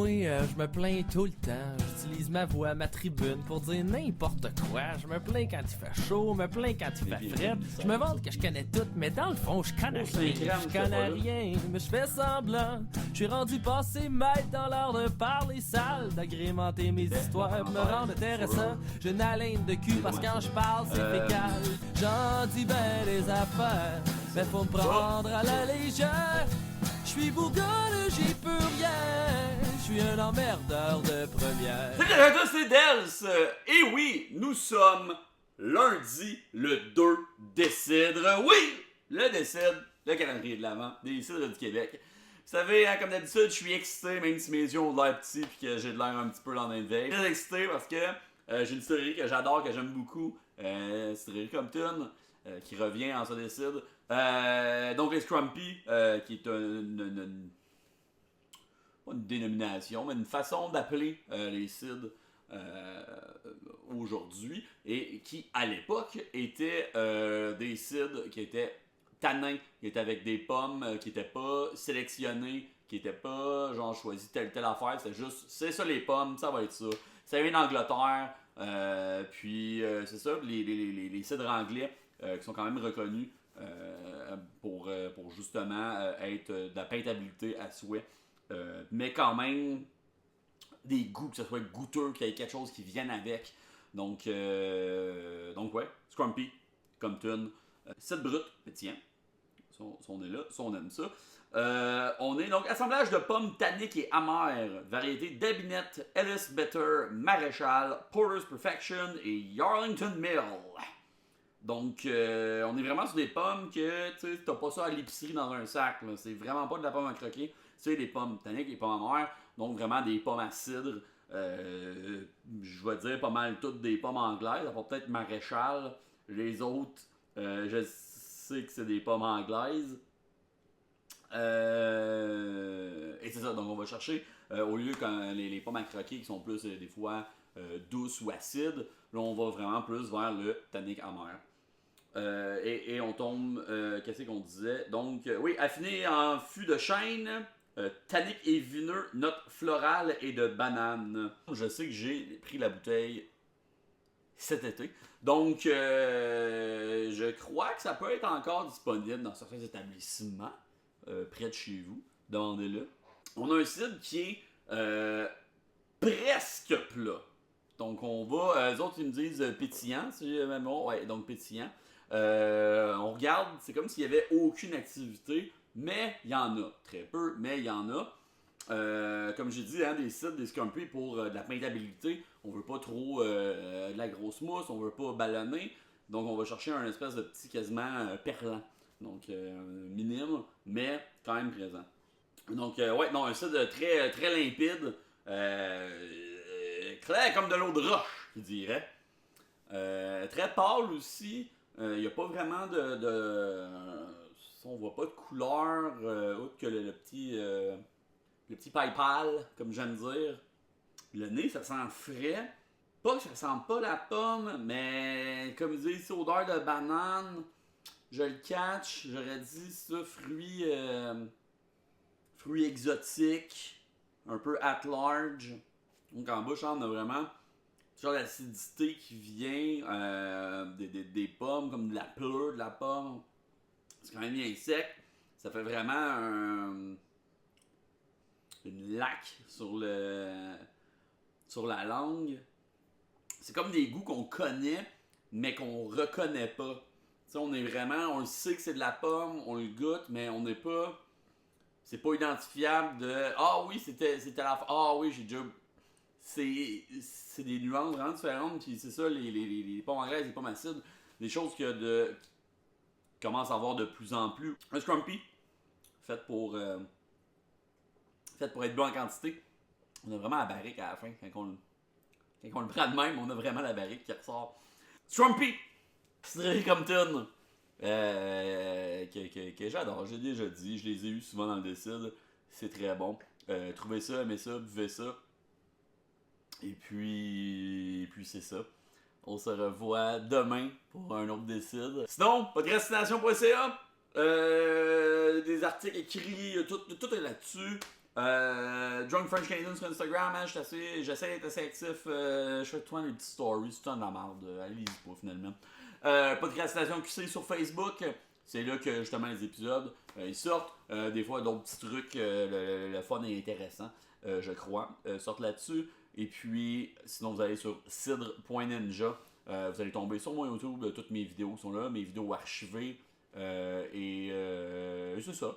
moi, je me plains tout le temps. J'utilise ma voix, ma tribune pour dire n'importe quoi. Je me plains quand il fait chaud, me plains quand il fait frais. Je me vante que je connais tout, mais dans le fond, je connais rien. Je connais rien, mais je fais semblant. Je suis rendu passé maître dans l'art de parler sale, d'agrémenter mes histoires, me rendre intéressant. J'ai une haleine de cul parce que quand je parle, c'est fécal. J'en dis ben des affaires, mais faut me prendre à la légère. Je suis bourgogne, j'y peux rien. Je suis un emmerdeur de première. Salut à tous, c'est Dels. Et oui, nous sommes lundi, le 2 décembre. Oui, le décembre, le calendrier de l'Avent des cidres du Québec. Vous savez, hein, comme d'habitude, je suis excité, même si mes yeux ont de l'air petits et que j'ai de l'air un petit peu lendemain de veille. Très excité parce que j'ai une distillerie que j'adore, que j'aime beaucoup. Distillerie Compton, qui revient en ce décide. Donc les Scrumpy, qui est pas une dénomination, mais une façon d'appeler les cides aujourd'hui, et qui à l'époque étaient des cides qui étaient tanins, qui étaient avec des pommes, qui n'étaient pas sélectionnés, qui n'étaient pas genre choisi telle affaire, c'est juste c'est ça les pommes, ça va être ça. Ça vient d'Angleterre, puis c'est ça, les cidres anglais qui sont quand même reconnus pour justement être de la peintabilité à souhait, mais quand même des goûts, que ce soit goûteux, qu'il y ait quelque chose qui vienne avec. Donc ouais, Scrumpy, Compton, cidre brut, pétillant. Si on est là, si on aime ça. On est donc assemblage de pommes tanniques et amères, variétés d'Abinette, Ellis Better, Maréchal, Porter's Perfection et Yarlington Mill. Donc, on est vraiment sur des pommes que tu t'as pas ça à l'épicerie dans un sac. Là. C'est vraiment pas de la pomme à croquer. C'est des pommes tanniques et pommes amères. Donc, vraiment des pommes à cidre. Je vais dire pas mal toutes des pommes anglaises. Ça va peut-être Maréchal. Les autres, je sais que c'est des pommes anglaises. Et c'est ça. Donc, on va chercher, au lieu quand les pommes à croquer qui sont plus des fois douces ou acides, là, on va vraiment plus vers le tannique amer. Et on tombe, qu'est-ce qu'on disait? Donc, oui, affiné en fût de chêne, tannique et vineux, notes florales et de banane. Je sais que j'ai pris la bouteille cet été. Donc, je crois que ça peut être encore disponible dans certains établissements près de chez vous. Demandez-le. On a un cidre qui est presque plat. Donc, on va. Eux autres, ils me disent pétillant. Si j'ai même bon. Ouais, donc pétillant. On regarde, c'est comme s'il n'y avait aucune activité, mais il y en a. Très peu, mais il y en a. Comme j'ai dit, hein, des cidres, des Scrumpy pour de la peintabilité. On veut pas trop de la grosse mousse, on veut pas ballonner. Donc, on va chercher un espèce de petit quasiment perlant. Donc, minime, mais quand même présent. Donc, ouais, non, un cidre très, très limpide. Clair comme de l'eau de roche, je dirais. Très pâle aussi. Il n'y a pas vraiment on voit pas de couleur autre que le petit paille pâle, comme j'aime dire. Le nez, ça sent frais. Pas que ça sent pas la pomme, mais comme je dis ici, odeur de banane. Je le catch. J'aurais dit ça, fruits exotiques, un peu at large. Donc en bouche, on a vraiment genre l'acidité qui vient des pommes, comme de la pleure de la pomme. C'est quand même bien sec. Ça fait vraiment une laque sur la langue. C'est comme des goûts qu'on connaît, mais qu'on reconnaît pas. T'sais, on le sait que c'est de la pomme, on le goûte, mais on n'est pas. C'est pas identifiable de. Ah oui, c'était la. Ah oui, j'ai déjà. C'est des nuances vraiment différentes, puis c'est ça, les pommes anglaises, les pommes acides, des choses qui commencent à avoir de plus en plus. Un Scrumpy, fait pour être bon en quantité. On a vraiment la barrique à la fin, quand on le prend de même, on a vraiment la barrique qui ressort. Scrumpy! Distillerie Compton, que j'adore, j'ai déjà dit, je les ai eus souvent dans le décide, c'est très bon. Trouvez ça, aimez ça, buvez ça. Et puis c'est ça. On se revoit demain pour un autre décide. Sinon, podcastination.ca, des articles écrits, tout est là-dessus. Drunk French Canadian sur Instagram, hein, j'essaie d'être assez actif. Je fais tout le temps des petites stories, c'est tout le temps de la merde. Allez-y pas finalement. Podcastation QC sur Facebook. C'est là que justement les épisodes ils sortent. Des fois d'autres petits trucs, le fun est intéressant, je crois, sortent là-dessus. Et puis, sinon vous allez sur cidre.ninja. Vous allez tomber sur mon YouTube, toutes mes vidéos sont là, mes vidéos archivées. Et c'est ça.